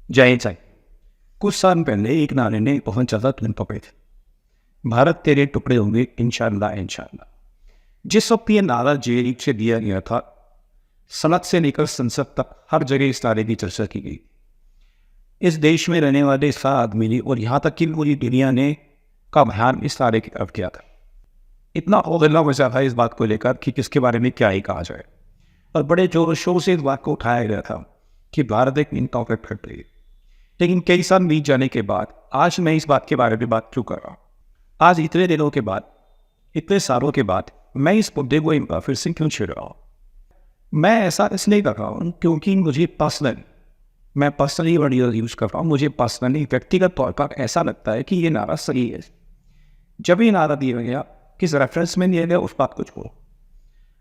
जय जय। कुछ साल पहले एक नारे ने बहुत ज़्यादा धुन पकड़े थे, भारत तेरे टुकड़े होंगे इंशाअल्लाह इंशाअल्लाह। जिस वक्त ये नारा जेल से दिया गया था, सनद से लेकर संसद तक हर जगह इस नारे की चर्चा की गई। इस देश में रहने वाले इस आदमी ने और यहाँ तक कि पूरी दुनिया ने का ध्यान इस नारे की तरफ किया था। इतना हौसला मचा था इस बात को लेकर कि किसके बारे में क्या ही कहा जाए, और बड़े जोर शोर से इस बात को उठाया गया था कि भारत एक इनकॉर्पोरेट कंट्री है। लेकिन कई साल बीत जाने के बाद आज मैं इस बात के बारे में बात क्यों कर रहा हूँ? आज इतने दिनों के बाद, इतने सालों के बाद मैं इस मुद्दे को एक बार फिर से क्यों छेड़ रहा हूँ? मैं ऐसा इसलिए कर रहा हूँ क्योंकि मैं पर्सनली वर्ड यूज़ कर रहा हूँ। मुझे पर्सनली व्यक्तिगत तौर पर ऐसा लगता है कि ये नारा सही है। जब ये नारा दिया गया, किस रेफरेंस में दिया गया, उस बात को छोड़ो।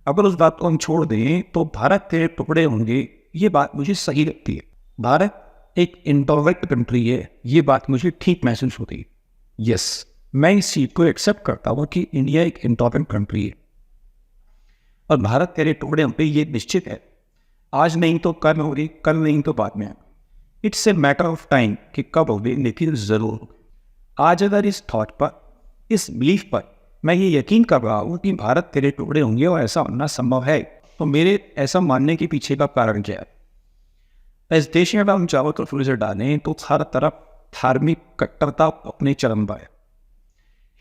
अगर उस बात को हम छोड़ दें तो भारत के टुकड़े होंगे, ये बात मुझे सही लगती है। भारत एक इंटॉलरेंट कंट्री है, ये बात मुझे ठीक महसूस होती है। यस, मैं इस चीज़ को एक्सेप्ट करता हूँ कि इंडिया एक इंटॉलरेंट कंट्री है और भारत तेरे टुकड़े होंगे, ये निश्चित है। आज नहीं तो कल होगी, कल नहीं तो बाद में। It's a matter of time कि कब होगी, लेकिन ज़रूर होगी। आज अगर इस थॉट पर, इस बिलीफ पर मैं ये यकीन कर रहा हूँ कि भारत तेरे टुकड़े होंगे और ऐसा होना संभव है, तो मेरे ऐसा मानने के पीछे का कारण क्या है? इस देश में हम चावल तो फ्रूज डालें तो हर तरफ धार्मिक कट्टरता अपने चरम पर है।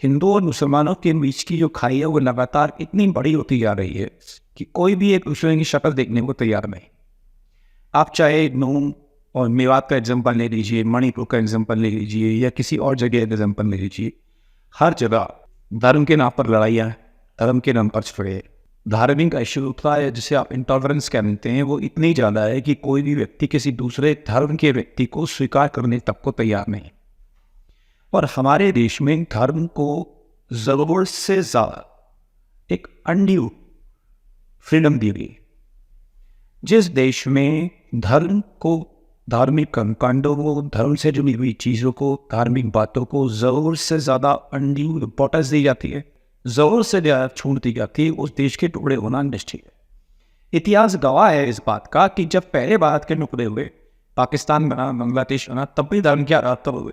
हिंदू और मुसलमानों के बीच की जो खाई है वो लगातार इतनी बड़ी होती जा रही है कि कोई भी एक दूसरे की शक्ल देखने को तैयार नहीं। आप चाहे नून और मेवात का एग्जाम्पल ले लीजिए, मणिपुर का एग्जाम्पल ले लीजिए, या किसी और जगह एग्जाम्पल ले लीजिए, हर जगह धर्म के नाम पर लड़ाइयाँ, धर्म के नाम पर झगड़े, धार्मिक अशुद्धता है जिसे आप इंटॉलरेंस कहते हैं, वो इतनी ज़्यादा है कि कोई भी व्यक्ति किसी दूसरे धर्म के व्यक्ति को स्वीकार करने तक को तैयार नहीं। और हमारे देश में धर्म को ज़रूरत से ज़्यादा एक अनड्यू फ्रीडम दी गई। जिस देश में धर्म को, धार्मिक कर्मकांडों को, धर्म से जुड़ी हुई चीज़ों को, धार्मिक बातों को ज़रूर से ज़्यादा अनड्यू इम्पोर्टेंस दी जाती है, ज़रूर से ज़्यादा छूट दी जाती है, उस देश के टुकड़े होना निश्चित है। इतिहास गवाह है इस बात का कि जब पहले भारत के टुकड़े हुए, पाकिस्तान बना, बांग्लादेश बना, तब भी धर्म के आधार पर हुए।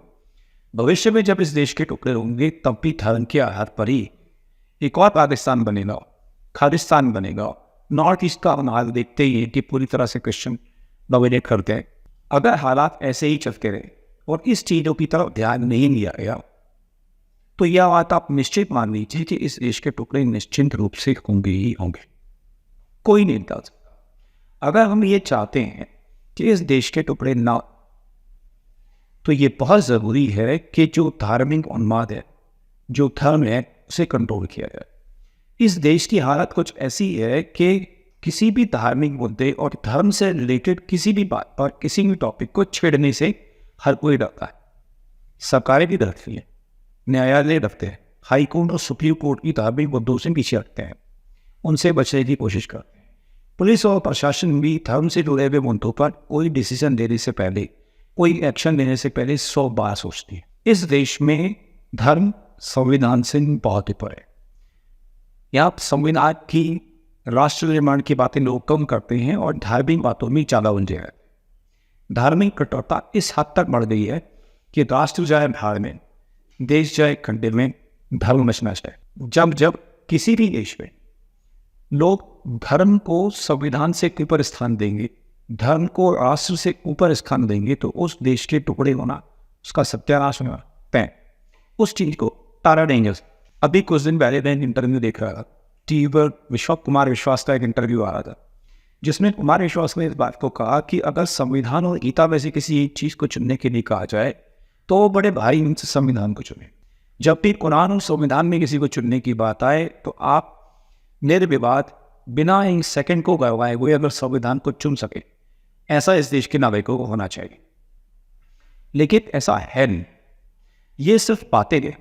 भविष्य में जब इस देश के टुकड़े होंगे तब भी धर्म के आधार पर ही एक और पाकिस्तान बनेगा, खालिस्तान बनेगा। नॉर्थ ईस्ट का हम हाल देखते ही हैं कि पूरी तरह से क्रिश्चियन डोमिनेट करते हैं। अगर हालात ऐसे ही चलते रहे और इस चीज़ों की तरफ ध्यान नहीं दिया गया तो यह बात आप निश्चित मान लीजिए कि इस देश के टुकड़े निश्चित रूप से होंगे ही होंगे, कोई नहीं बता सकता। अगर हम ये चाहते हैं कि इस देश के टुकड़े ना, तो ये बहुत ज़रूरी है कि जो धार्मिक उन्माद है, जो धर्म है, उसे कंट्रोल किया जाए। इस देश की हालत कुछ ऐसी है कि किसी भी धार्मिक मुद्दे और धर्म से रिलेटेड किसी भी बात पर, किसी भी टॉपिक को छेड़ने से हर कोई डरता है। सरकारें भी डरती हैं, न्यायालय डरते हैं, हाई कोर्ट और सुप्रीम कोर्ट की धार्मिक मुद्दों से पीछे हटते हैं, उनसे बचने की कोशिश करते हैं। पुलिस और प्रशासन भी धर्म से जुड़े हुए मुद्दों पर कोई डिसीजन लेने से पहले, कोई एक्शन लेने से पहले 100 बार सोचती है। इस देश में धर्म संविधान से बहुत ऊपर है। यहाँ संविधान की, राष्ट्र निर्माण की बातें लोग कम करते हैं और धार्मिक बातों में ज़्यादा उलझे हैं। धार्मिक कठोरता इस हद तक बढ़ गई है कि राष्ट्र जाए भाड़ में, देश जाए खड्डे में, धर्म नष्ट है। जब किसी भी देश में लोग धर्म को संविधान से ऊपर स्थान देंगे, धर्म को राष्ट्र से ऊपर स्थान देंगे, तो उस देश के टुकड़े होना, उसका सत्यानाश होना तय। उस चीज़ को टारा नहीं। अभी कुछ दिन पहले मैं इंटरव्यू देख रहा था, टीवी पर कुमार विश्वास का एक इंटरव्यू आ रहा था, जिसमें कुमार विश्वास ने इस बात को कहा कि अगर संविधान और गीता में से किसी एक चीज़ को चुनने के लिए कहा जाए तो वो बड़े भारी हिम्मत से संविधान को चुने। जब भी कुरान और संविधान में किसी को चुनने की बात आए तो आप निर्विवाद, बिना एक सेकंड को गवाए हुए अगर संविधान को चुन सके, ऐसा इस देश के नागरिकों को होना चाहिए। लेकिन ऐसा है नहीं। ये सिर्फ बातें हैं।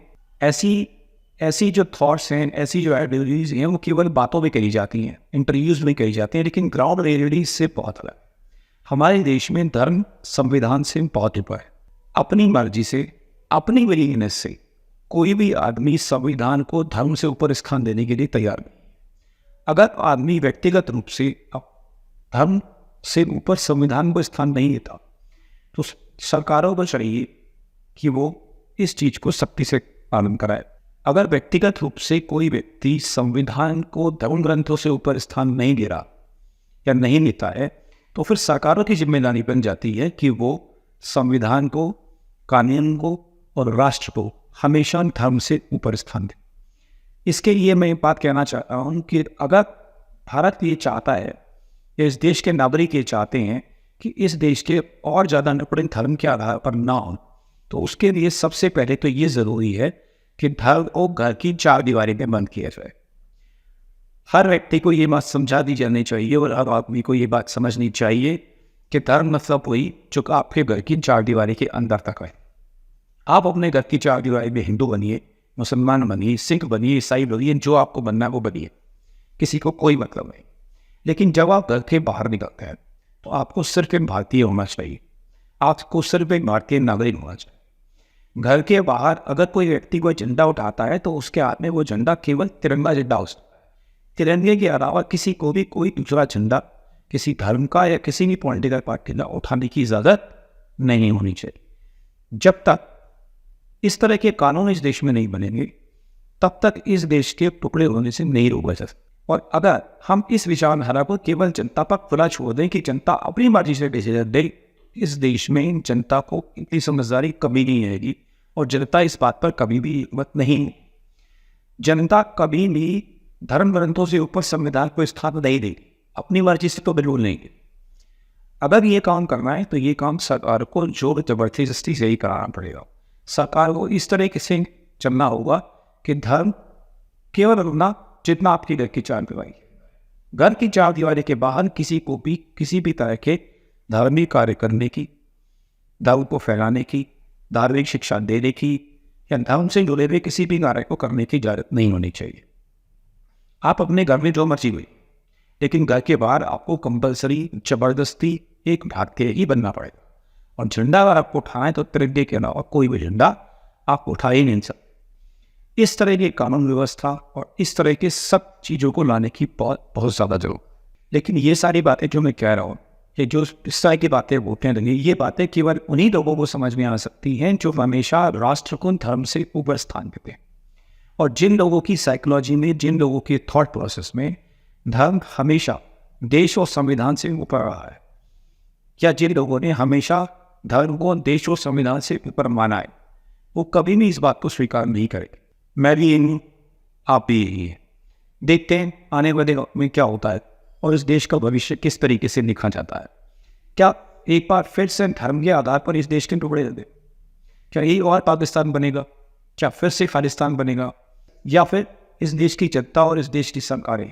ऐसी जो थॉट्स हैं, ऐसी जो आइडियोलॉजीज हैं, वो केवल बातों में कही जाती हैं, इंटरव्यूज में कही जाती हैं, लेकिन ग्राउंड रियलिटी से बहुत अलग। हमारे देश में धर्म संविधान से बहुत ऊपर है। अपनी मर्जी से, अपनी विलीनेस से कोई भी आदमी संविधान को धर्म से ऊपर स्थान देने के लिए तैयार नहीं। अगर आदमी व्यक्तिगत रूप से धर्म से ऊपर संविधान को स्थान नहीं देता तो सरकारों को चाहिए कि वो इस चीज को सख्ती से पालन कराए। अगर व्यक्तिगत रूप से कोई व्यक्ति संविधान को धर्म ग्रंथों से ऊपर स्थान नहीं दे रहा या नहीं लेता है, तो फिर सरकारों की जिम्मेदारी बन जाती है कि वो संविधान को, कानून को और राष्ट्र को हमेशा धर्म से ऊपर स्थान दे। इसके लिए मैं एक बात कहना चाहता हूँ कि अगर भारत ये चाहता है, या इस देश के नागरिक ये चाहते हैं कि इस देश के और ज़्यादा निपीड़न धर्म के आधार पर ना हो, तो उसके लिए सबसे पहले तो ये ज़रूरी है कि धर्म को घर की चार दीवारी में बंद किया जाए। हर व्यक्ति को ये बात समझा दी जानी चाहिए और हर आदमी को ये बात समझनी चाहिए कि धर्म मतलब वही जो आपके घर की चार दीवारी के अंदर तक है। आप अपने घर की चार दीवारी में हिंदू बनिए, मुसलमान बनिए, सिख बनिए, ईसाई बनिए, जो आपको बनना है वो बनिए, किसी को कोई मतलब नहीं। लेकिन जब आप घर के बाहर निकलते हैं तो आपको सिर्फ एक भारतीय होना चाहिए, आपको सिर्फ एक भारतीय नागरिक होना चाहिए। घर के बाहर अगर कोई व्यक्ति कोई झंडा उठाता है तो उसके हाथ में वो झंडा केवल तिरंगा झंडा हो सकता है। तिरंगे के अलावा किसी को भी कोई दूसरा झंडा किसी धर्म का या किसी भी पॉलिटिकल पार्टी का उठाने की इजाज़त नहीं होनी चाहिए। जब तक इस तरह के कानून इस देश में नहीं बनेंगे तब तक इस देश के टुकड़े होने से नहीं रोका जा सकता। और अगर हम इस विचारधारा को केवल जनता पर खुला छोड़ दें कि जनता अपनी मर्जी से डिसीजन दे, इस देश में जनता को इतनी समझदारी कभी नहीं आएगी और जनता इस बात पर कभी भी हिम्मत नहीं। जनता कभी भी धर्म ग्रंथों से ऊपर संविधान को स्थान नहीं देगी, अपनी मर्जी से तो बिल्कुल नहीं। अगर ये काम करना है तो ये काम सरकार को जोर जबरदस्ती से ही कराना पड़ेगा। सरकार को इस तरह से चलना होगा कि धर्म केवल अपना जितना आपकी घर की चार दीवारी, घर की चार दीवारी के बाहर किसी को भी किसी भी तरह के धार्मिक कार्य करने की, धर्म को फैलाने की, धार्मिक शिक्षा देने की या धर्म से जुड़े हुए किसी भी कार्य को करने की इजाजत नहीं होनी चाहिए। आप अपने घर में जो मर्जी हुई, लेकिन घर के बाहर आपको कंपलसरी जबरदस्ती एक भारतीय ही बनना पड़ेगा। और झंडा अगर आपको उठाना है तो तिरंगे के अलावा कोई भी झंडा आप उठा ही नहीं सकते। इस तरह की कानून व्यवस्था और इस तरह के सब चीज़ों को लाने की बहुत ज़्यादा जरूरत। लेकिन ये सारी बातें जो मैं कह रहा हूँ, ये जो इस तरह की बातें बोलते हैं, ये बातें केवल उन्हीं लोगों को समझ में आ सकती हैं जो हमेशा राष्ट्र को धर्म से ऊपर स्थान देते हैं। और जिन लोगों की साइकोलॉजी में, जिन लोगों के थॉट प्रोसेस में धर्म हमेशा देश और संविधान से ऊपर रहा है, या जिन लोगों ने हमेशा धर्म को देश और संविधान से ऊपर माना है, वो कभी भी इस बात को स्वीकार नहीं करेंगे। मैं भी यही हूँ, आप भी यही है। देखते हैं आने वाले वक्त में क्या होता है और इस देश का भविष्य किस तरीके से लिखा जाता है। क्या एक बार फिर से धर्म के आधार पर इस देश के टुकड़े दे दे? क्या यही और पाकिस्तान बनेगा? क्या फिर से खालिस्तान बनेगा? या फिर इस देश की जनता और इस देश की सरकारें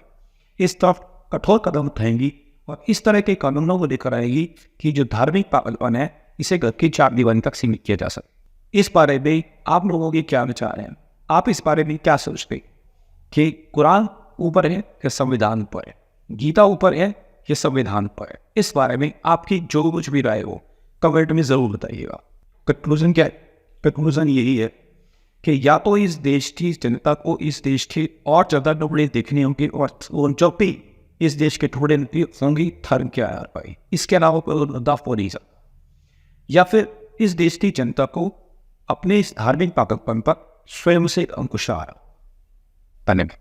इस तरफ कठोर कदम उठाएंगी और इस तरह के कानूनों को लेकर आएगी कि जो धार्मिक पागलपन है इसे घर की चार दीवारी तक सीमित किया जा सके। इस बारे में आप लोगों के क्या विचार हैं? आप इस बारे में क्या सोचते कि कुरान ऊपर है या संविधान ऊपर है, गीता ऊपर है या संविधान पर है? इस बारे में आपकी जो कुछ भी राय हो कमेंट में ज़रूर बताइएगा। कंक्लूजन क्या है? कंक्लूजन यही है कि या तो इस देश की जनता को इस देश के और ज़्यादा टुकड़े देखने होंगे और जब भी इस देश के टुकड़े होंगे धर्म के आधार पर, इसके अलावा कोई मुद्दा हो नहीं सकता। या फिर इस देश की जनता को अपने इस धार्मिक पागलपन पर स्वयं से अंकुश आ रहा। धन्यवाद।